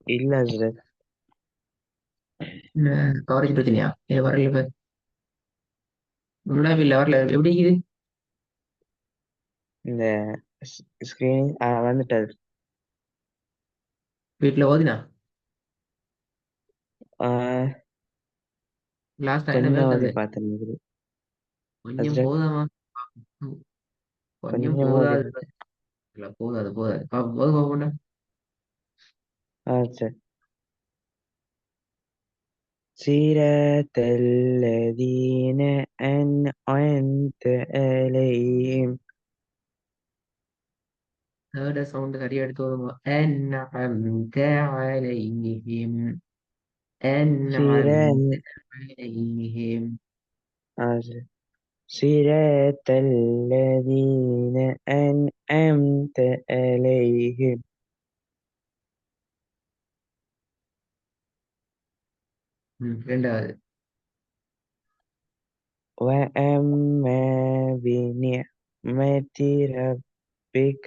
இல்ல ஹஸ்ரத். கவரேஜ் பிரச்சனையா? வரல இப்ப. முன்னாடி இல்ல வரல, எப்படி இருக்குது? இந்த ஸ்கிரீன் வந்துட்டாரு. வீட்டுல ஓதினா? ஆஹ் லாஸ்டா என்ன கொஞ்சம் பேர் ஓதி தந்தை? பார்த்தேன் கொஞ்சம் ஹஸ்ரத். போதாமா? கொஞ்சம் கொஞ்சம் ஓதி போதாது. பார்த்தேன். இல்ல, போதாது போதாது. போது பாப்போம்டா. சரி. صراط الذين أنعمت عليهم. தேர்ட் சவுண்ட் சரியா எடுத்து வருமா? أنعمت عليهم. أنعمت صراط عليهم. صراط الذين أنعمت عليهم. ரெண்டாவது. وأما بنعمة ربك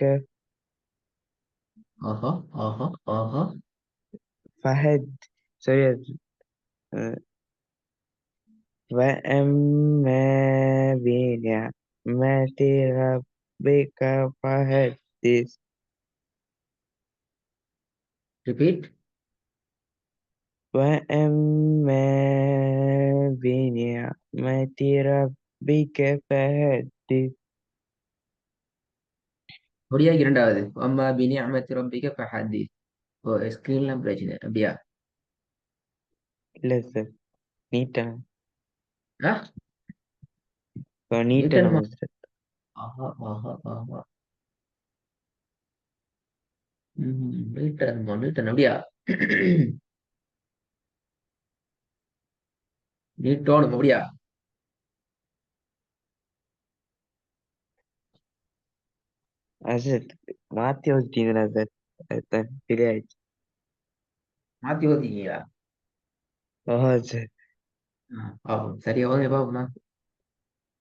ஆஹா, ஆஹா, ஆஹா. فحد. sorry. وأما بنعمة ربك فحدث. ரிப்பீட். وأما بنعمة ربك فحدث. முடியா இரண்டாவது. அம்மா பினிஅமத்தி ரப்பிக ஃபஹதீஸ். ஓ, ஸ்கிரீன்லாம் பிரச்சனை அப்படியா? இல்ல சார், நீட்டணும். ஆ, நீட்டணும் நீட்டணுமா? சார். ஆஹா, ஆஹா, ஆஹா. நீட்டணுமா? நீட்டணும் அப்படியா? நீட்டோணும் அப்படியா? சார் மாத்தி வச்சிட்டீங்களா சார்? அதுதான் டிலே ஆயிடுச்சு. மாத்தி ஓதிக்கீங்களா? ஓஹோ சார். பாப்போம், சரியா ஓதுங்க பாப்போமா.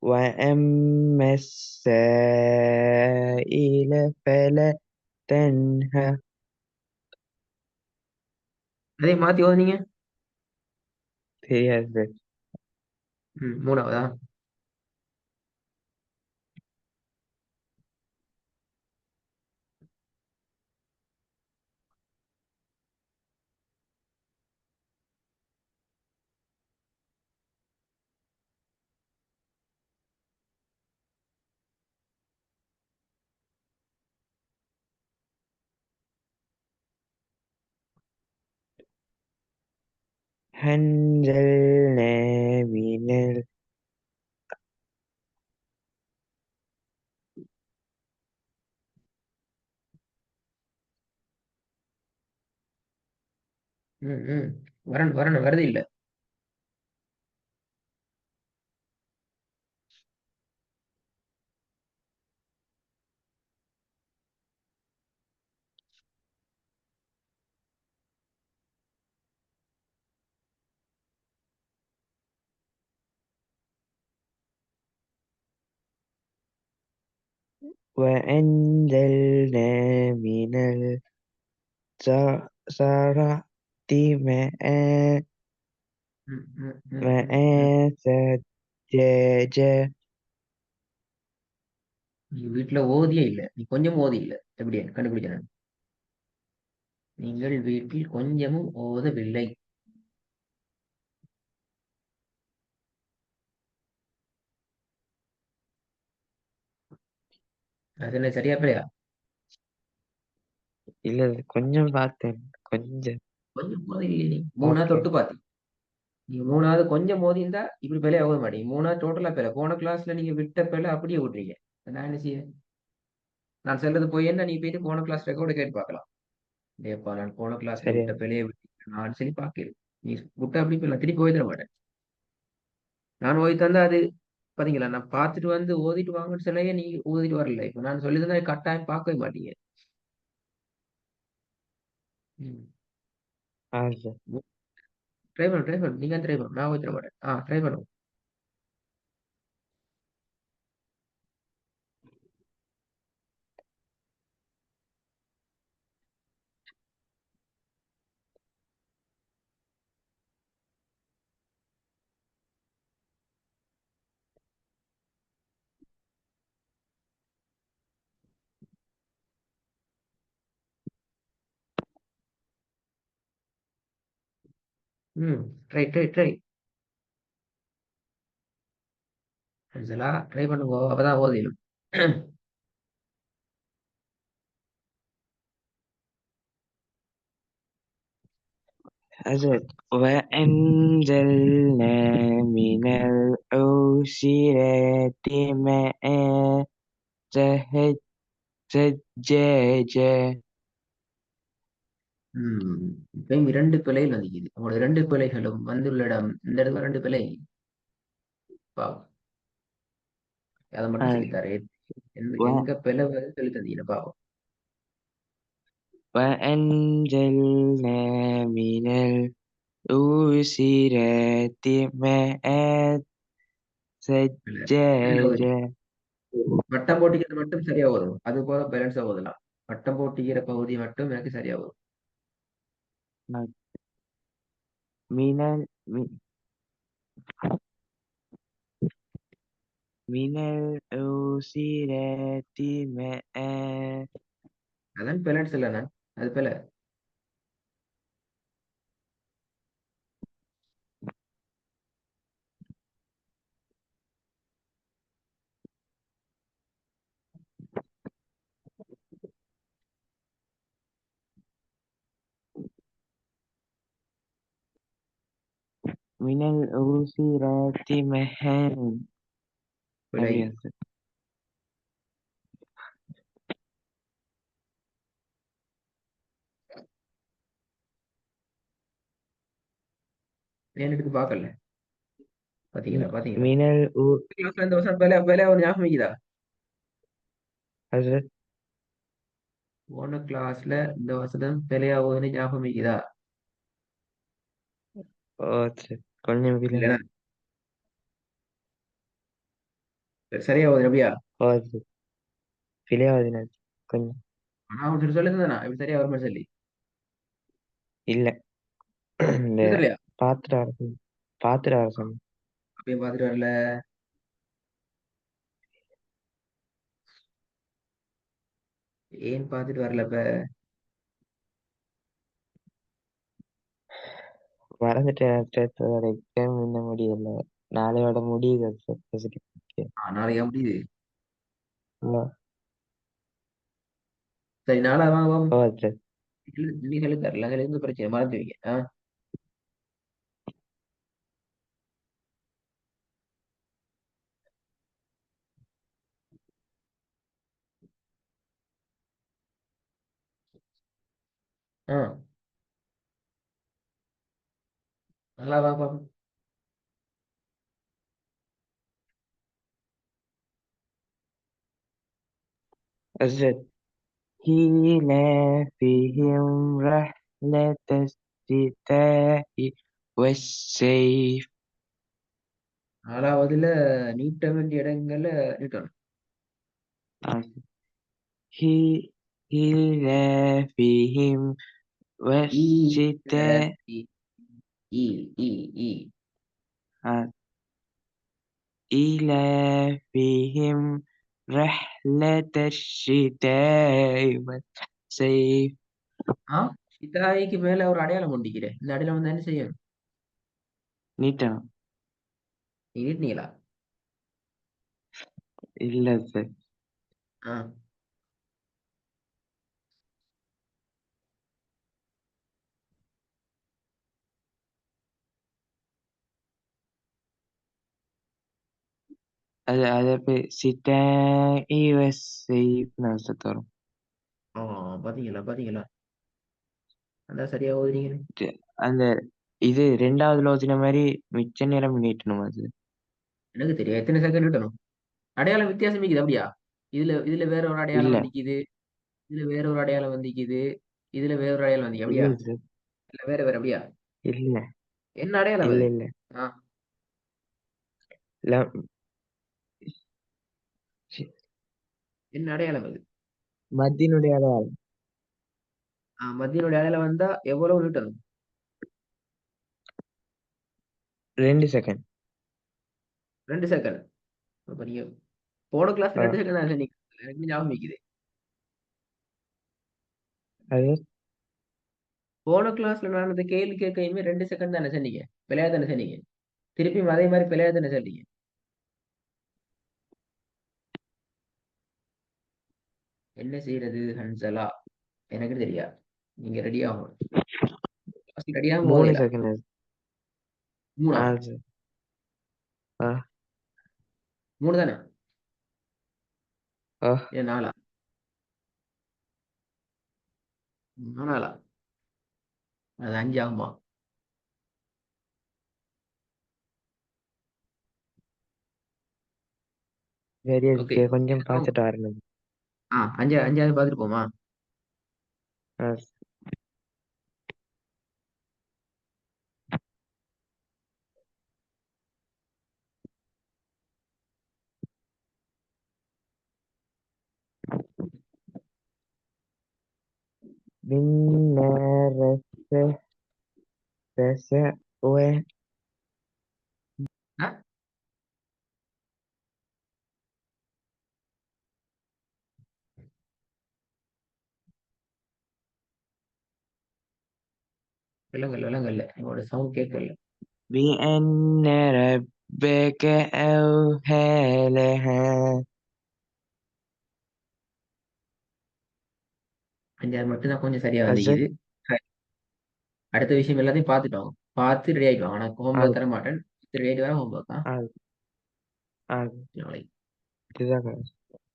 وأما السائل فلا تنهر. அதே மாத்தி ஓதுனீங்க. தெரியாது சார். மூணாவதா? أنزلنا من ம் ம் வரணும் வரணும், வருது இல்ல. وأنزلنا من الصراط ماء ம் ம் ம் ماء ம் ம் ثجاجا. நீ வீட்டுல ஓதியே இல்ல, நீ கொஞ்சம் ஓதி இல்ல. எப்படி கண்டுபிடிச்சேன்? நீங்கள் வீட்டில் கொஞ்சமும் ஓதவில்லை. அது என்ன, சரியா பிழையா? இல்ல, கொஞ்சம் பார்த்தேன். கொஞ்சம். கொஞ்சம் ஓதி இல்லையே நீ. மூணாவது ஓகே. தொட்டு பாத்தி. நீங்க மூணாவது கொஞ்சம் மோதி இருந்தா இப்படி பிழையா ஓத மாட்டீங்க. மூணாவது டோட்டலா பிழை. போன கிளாஸ்ல நீங்க விட்ட பிழை அப்படியே விட்றீங்க. நான் என்ன செய்ய? நான் சொல்றது போய் என்ன, நீ போயிட்டு போன கிளாஸ் ரெக்கார்டு கேட்டு பார்க்கலாம். டேப்பா, நான் போன கிளாஸ்ல சரியா? விட்ட பிழையை விட்டு நான் சரி பார்க்கிறேன். நீ விட்ட அப்படி பிள்ளை திருப்பி ஓதி தர மாட்டேன். நான் ஓதி தந்தா அது பாத்தீங்களா, நான் பார்த்துட்டு வந்து ஓதிட்டு வாங்கன்னு சொல்லையே நீ ஓதிட்டு வரல. இப்ப நான் சொல்லி தந்தா கட்டாயம் பார்க்கவே மாட்டீங்க. சார். ட்ரை பண்ணும், ட்ரை பண்ணும். நீங்க ட்ரை பண்ணும், நான் ஓதி தர மாட்டேன். ட்ரை பண்ணும். ம். Try, try, try. ஹன்சலா ட்ரை பண்ணுங்க. அப்பதான் ஓதிடும். أزد وأنزلنا من العسرات ماء ثجاجا. இப்பயும் 2 பிழைகள் வந்துக்குது. உங்களோட 2 பிழைகளும் வந்துள்ள இடம் இந்த இடத்துல 2 பிழை. பாவம். அதை மட்டும் சொல்லித்தாரேன். எங்க பிழை வருது சொல்லி தந்தீங்க பாவம். وأنزلنا من العسرات ماء பிழை. மேல ஓதுங்க. ثجاجا. வட்டம் போட்டிக்கிறது மட்டும் சரியா வரும். அது போல பேலன்ஸா ஓதலாம். வட்டம் போட்டிக்கிற பகுதி மட்டும் எனக்கு சரியா வரும். من ال... من العسرات ماء. அதான் பேலன்ஸ் இல்லைண்ணா. அது பிழை. من العسرات ماء. பிழை. அப்படியா சார்? ஏன் எடுத்து பார்க்கல. பாத்தீங்களா பாத்தீங்களா? من கிளாஸ்ல இந்த வருஷம் பிழை பிழை ஒரு ஞாபகம் வைக்குதா? حضرت. போன கிளாஸ்ல இந்த வருஷம் பிழையா ஓதுன்னு ஞாபகம் வைக்குதா? சரி கொஞ்சம் விடுங்க. இல்லைன்னா சரியா ஓதுன அப்படியா? சரி பிழையாவதுனா கொஞ்சம். ஆனா ஒருத்தர் சொல்லுங்கண்ணா இப்படி சரியா வருமா சொல்லி. இல்ல இந்த இது இல்லையா? பாத்திர அரசன் பாத்திர அரசன். அப்பயும் பார்த்துட்டு வரல. ஏன் பார்த்துட்டு வரல இப்ப? மறந்துட்டேன் சார். எக்ஸாம் இன்ன முடியல. நாளையோட முடியுது சார். நாளைக்கு முடியுது. சரி நாளா வாங்க வாங்க. ஓ சரி. நீ சொல்லி தரல அதுல இருந்து பிரச்சனை மறந்து வைங்க. ஆ நல்லா வாங்க பாப்போம். أجل إيلافهم رحلة الشتاء والصيف. 4வதுல நீட்ட வேண்டிய இடங்கள்ல நீட்டணும். إيلافهم ஈ والشتاء. ஈ ஈ ஈ ஈ. إيلافهم رحلة الشتاء والصيف. ஆ சித்தாய்க்கு மேல ஒரு அடையாளம் கொண்டிக்கிறேன். இந்த அடையாளம் வந்து என்ன செய்யும்? நீட்டணும். நீ நீட்டினீங்களா? இல்ல சார். ஆ அது شتاء والصيف தரும். ஆ பாத்தீங்களா பாத்தீங்களா? அதான் சரியா ஓதுறீங்க. அந்த இது ரெண்டாவதுல ஓதின மாதிரி மிச்ச நேரம் நீட்டணும் அது. எனக்கு தெரியும் எத்தனை செகண்ட் நீட்டணும். அடையாளம் வித்தியாசம் இருக்குது அப்படியா? இதுல வேற ஒரு அடையாளம் இல்ல வந்திக்குது. இதுல வேற ஒரு அடையாளம் வந்திக்குது. இதுல வேற ஒரு அடையாளம் வந்திக்கு இல்ல அப்படியா? சார். இல்ல வேற வேற அப்படியா? இல்ல என்ன அடையாளம் இல்ல அது? இல்ல ஆ ல- என்ன அடையாளம் அது? மத்தியினுடைய அடையாளம். மத்தியனுடைய அடையாளம் வந்தா எவ்வளவு நீட்டணும்? 2 செகண்ட். 2 செகண்ட். அப்ப நீங்க போன கிளாஸ் 2 செகண்ட் தான் சொன்னீங்க. எனக்கு ஞாபகம் வைக்குது. அது போன கிளாஸ்ல நான் அந்த கேள்வி கேட்கையுமே 2 செகண்ட் தானே சொன்னீங்க. பிள்ளையா தானே சொன்னீங்க. திருப்பியும் அதே மாதிரி பிள்ளையா தானே சொன்னீங்க. என்ன செய்யறது ஹன்சலா? எனக்கு தெரியா. நீங்க ரெடி ஆகணும். ரெடி ஆகும் 3 போதேலா. செகண்ட். 3ஆ? ஆ சரி. ஆ 3 தானே? ஆ ஏன் 4ஆ? 4ஆ? அது 5 ஆகுமா? சரி ஓகே. ஓகே கொஞ்சம் பார்த்துட்டு வரணும். 5ஆவது பார்த்துட்டு போமா? ஆ விண்ணரசு ரச உய ஆ? விலங்கல் விலங்கல்ல. உங்களோட சவுண்ட் கேட்கல. بأن ربك أوحى لها. 5ஆவது மட்டும்தான் கொஞ்சம் சரியா أزت. வந்திக்குது. அடுத்த விஷயம் எல்லாத்தையும் பார்த்துட்டோம். பார்த்து ரெடி ஆயிட்டோம். ஆனா ஹோம்ஒர்க் أز தர மாட்டேன். ரெடி ஆயிட்டு வர ஹோம்ஒர்க்கா? أز أز நாளைக்கு. جزاك الله.